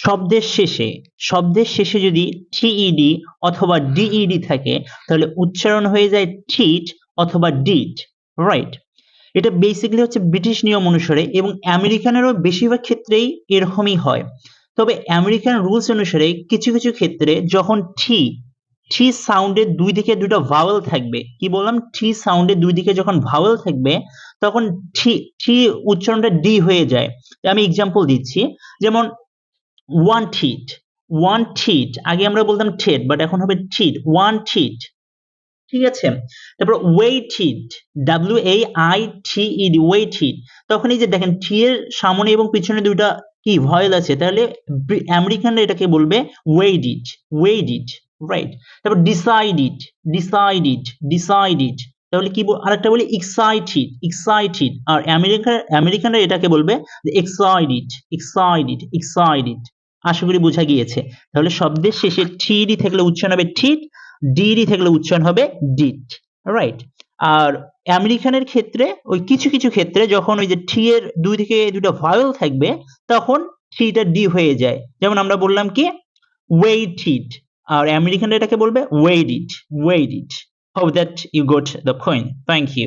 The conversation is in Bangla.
শব্দের শেষে যদি টিইডি অথবা ডিইডি থাকে তাহলে উচ্চারণ হয়ে যায় টিট অথবা ডিট, রাইট। এটা বেসিক্যালি হচ্ছে ব্রিটিশ নিয়ম অনুসারে এবং আমেরিকানেরও বেশিরভাগ ক্ষেত্রেই এরকমই হয়। তবে আমেরিকান রুলস অনুসারে কিছু কিছু ক্ষেত্রে যখন টি সাউন্ডের দুই দিকে দুটো ভাওয়েল থাকবে, কি বললাম, টি সাউন্ডের দুই দিকে যখন ভাওয়েল থাকবে তখন টি উচ্চারণটা ডি হয়ে যায়। আমি এক্সাম্পল দিচ্ছি, যেমন ওয়ান টিট, আগে আমরা বলতাম ঠেট, বাট এখন হবে টিট, ওয়ান টিট, ঠিক আছে। তারপর ওয়েটেড, WAITED, ওয়েটেড, তখন এই যে দেখেন টি এর সামনে এবং পিছনে দুইটা কি ভয়েল আছে, তাহলে আমেরিকানরা এটাকে বলবে ওয়েটেড, রাইট। তারপর ডিসাইডেড, তাহলে কি আরেকটা বলি এক্সাইটেড, আর আমেরিকানরা এটাকে বলবে এক্সাইটেড। আশা করি বোঝা গিয়েছে। তাহলে শব্দের শেষে টিডি থাকলে উচ্চারণ হবে ঠিট, ডিডি থাকলে উচ্চারণ হবে ডিট, রাইট। আর আমেরিকানের ক্ষেত্রে ওই কিছু কিছু ক্ষেত্রে যখন ওই যে টি এর দুই দিকে দুটো ভাওয়েল থাকবে তখন টিটা ডি হয়ে যায়, যেমন আমরা বললাম কি ওয়েটেড, আর আমেরিকানরা এটাকে বলবে weighted. Hope that you got the point. Thank you.